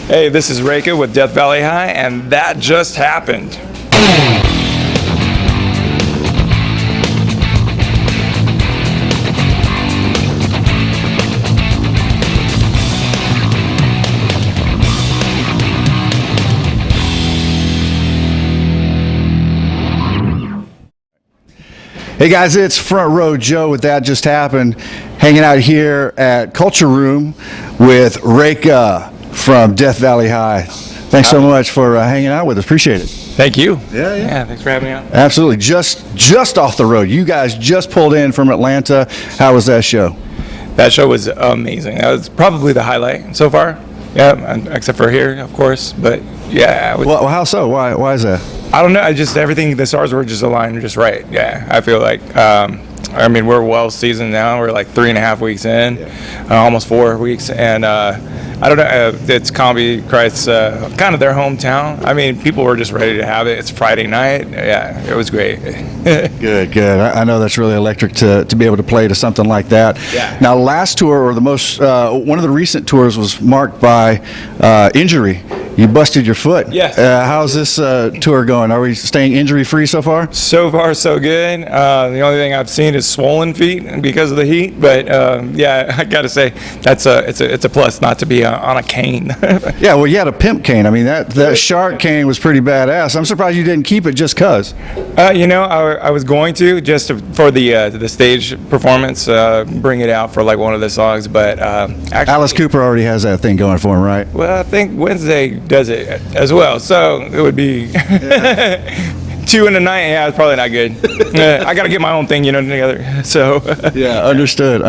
Hey, this is Reyka with Death Valley High, and that just happened. Hey guys, it's Front Row Joe with That Just Happened, hanging out here at Culture Room with Reyka from Death Valley High. Thanks so much for hanging out with us. Appreciate it. Thank you. Yeah, thanks for having me on. absolutely. Just off the road. You guys just pulled in from Atlanta. How was that show? That show was amazing. That was probably the highlight so far. Yeah, except for here, of course. But yeah. Well, how so? Why is that? I don't know. I just everything. The stars were just aligned just right. Yeah, I feel like. I mean, we're well seasoned now. We're like 3.5 weeks in, almost 4 weeks, and I don't know. It's Combi Christ's kind of their hometown. I mean, people were just ready to have it. It's Friday night. Yeah, it was great. Good. I know that's really electric to be able to play to something like that. Yeah. Now, last tour, or the most one of the recent tours, was marked by injury. You busted your foot. Yes. How's this tour going? Are we staying injury-free so far? So far, so good. The only thing I've seen is swollen feet because of the heat. But yeah, I got to say it's a plus not to be on a cane. Yeah, well, you had a pimp cane. I mean, that shark cane was pretty badass. I'm surprised you didn't keep it just cause. I was going to just for the stage performance, bring it out for like one of the songs. But actually, Alice Cooper already has that thing going for him, right? well, I think Wednesday does it as well, so it would be 2 in the night. Yeah, it's probably not good. I got to get my own thing, together. So Yeah, understood.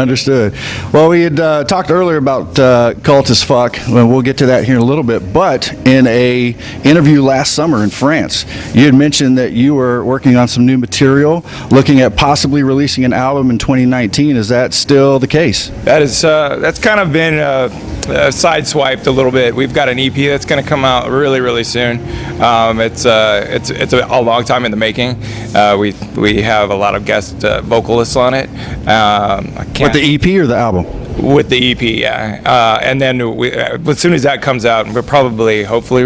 Well, we had talked earlier about Cult as Fuck. Well, we'll get to that here in a little bit. But in a interview last summer in France, you had mentioned that you were working on some new material, looking at possibly releasing an album in 2019. Is that still the case? that's kind of been sideswiped a little bit. We've got an EP that's going to come out really, really soon. It's a long time in the making. We have a lot of guest vocalists on it. With the EP or the album? With the EP, yeah. And then as soon as that comes out, we'll probably, hopefully,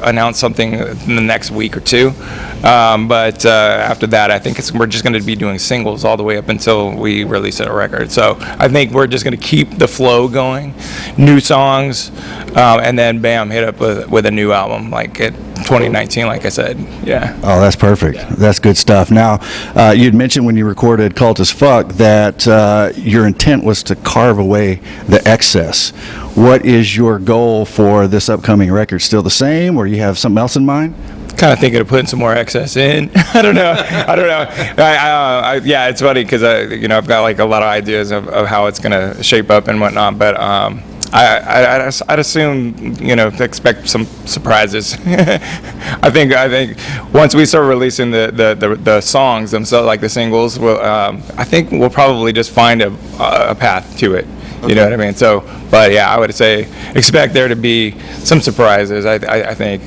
announce something in the next week or two. But after that, I think we're just going to be doing singles all the way up until we release a record. So I think we're just going to keep the flow going, new songs, and then bam, hit up with a new album like it. 2019, like I said. Yeah. Oh, that's perfect. Yeah. That's good stuff. Now, you had mentioned when you recorded Cult as Fuck that your intent was to carve away the excess. What is your goal for this upcoming record? Still the same, or you have something else in mind? Kind of thinking of putting some more excess in. I don't know. Yeah, it's funny because I've got like a lot of ideas of how it's gonna shape up and whatnot, but I'd assume to expect some surprises. I think once we start releasing the songs themselves, like the singles, I think we'll probably just find a path to it. Okay. You know what I mean? So, but yeah, I would say expect there to be some surprises. I think.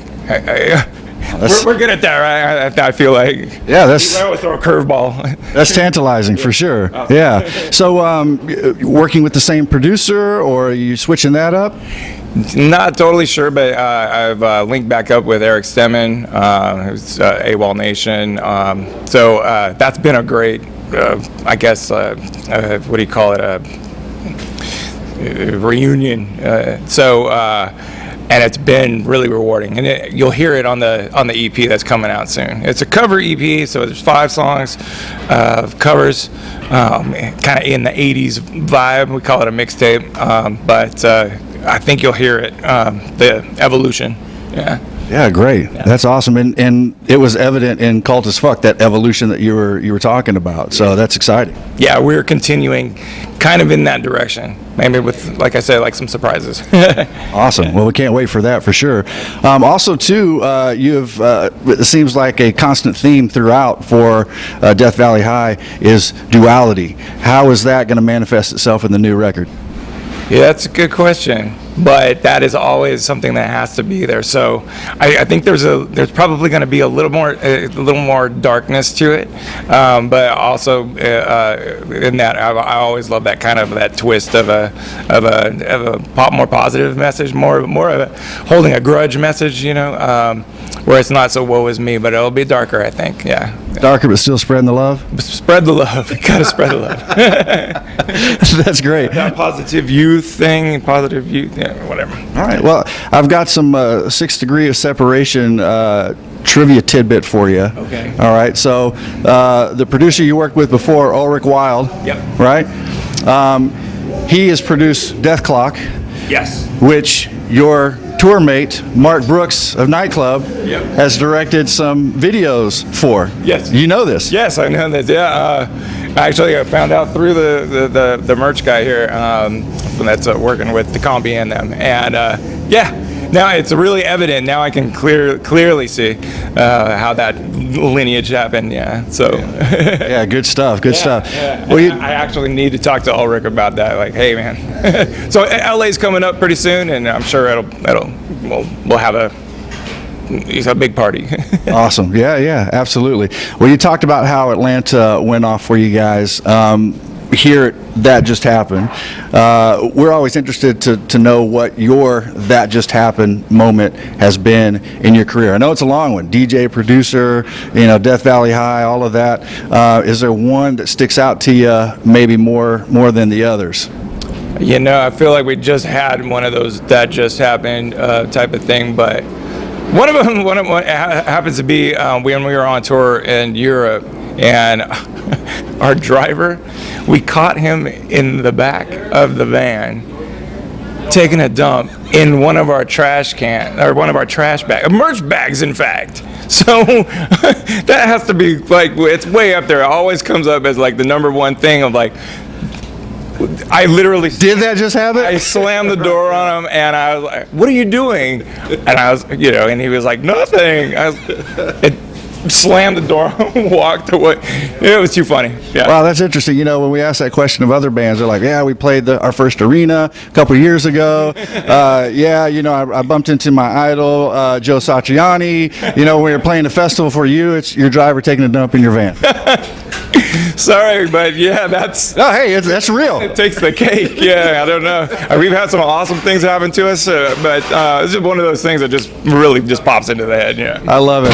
We're good at that, right? I feel like. Yeah, I always throw a curveball. That's tantalizing for sure. Yeah. So, working with the same producer, or are you switching that up? Not totally sure, but I've linked back up with Eric Stemmen, who's AWOL Nation. So that's been a great, I guess, what do you call it? A reunion. And it's been really rewarding, and you'll hear it on the EP that's coming out soon. It's a cover EP, so there's 5 songs of covers, kind of in the 80s vibe. We call it a mixtape, but I think you'll hear it, the evolution. Yeah. Yeah, great. Yeah. That's awesome, and it was evident in Cult as Fuck, that evolution that you were talking about. So that's exciting. Yeah, we're continuing, kind of in that direction. Maybe with, like I said, like some surprises. Awesome. Well, we can't wait for that for sure. Also, too, you have it seems like a constant theme throughout for Death Valley High is duality. How is that going to manifest itself in the new record? Yeah, that's a good question. but that is always something that has to be there. So I think there's probably going to be a little more darkness to it, but also in that I always love that kind of that twist of a more positive message, more of a holding a grudge message, where it's not so woe is me, but it'll be darker, I think. Yeah. Darker, but still spreading the love. Spread the love. Gotta spread the love. That's great. That positive youth thing, whatever. All right. Well, I've got some 6 degree of separation trivia tidbit for you. Okay. All right. So the producer you worked with before, Ulrich Wilde. Yep. Right. He has produced Death Clock. Yes. Which your tour mate, Mark Brooks of Nightclub, has directed some videos for. Yes. You know this? Yes, I know this. Yeah. Actually, I found out through the merch guy here that's working with the Combi and them. And now it's really evident. Now I can clearly see how that lineage happened. Yeah. So. Yeah, good stuff. Good stuff. Yeah. Well, I actually need to talk to Ulrich about that. Like, hey, man. So LA's coming up pretty soon, and I'm sure we'll have a big party. Awesome. Yeah, absolutely. Well, you talked about how Atlanta went off for you guys. Here, that just happened. We're always interested to know what your that just happened moment has been in your career. I know it's a long one. DJ, producer, Death Valley High, all of that. Is there one that sticks out to you maybe more than the others? I feel like we just had one of those that just happened type of thing, but one of them happens to be when we were on tour in Europe, and our driver, we caught him in the back of the van taking a dump in one of our trash bags, merch bags, in fact. So that has to be like, it's way up there. It always comes up as like the number one thing of like, I literally did that just happen? I slammed the door on him, and I was like, "What are you doing?" And I was, and he was like, "Nothing." It slammed the door, walked away. It was too funny. Yeah. Wow, that's interesting. When we ask that question of other bands, they're like, "Yeah, we played our first arena a couple years ago. I bumped into my idol, Joe Satriani. When we were playing a festival for you, it's your driver taking a dump in your van." Sorry, but yeah, that's. Oh, hey, that's real. It takes the cake. Yeah, I don't know. We've had some awesome things happen to us, but it's just one of those things that just really just pops into the head. Yeah. I love it.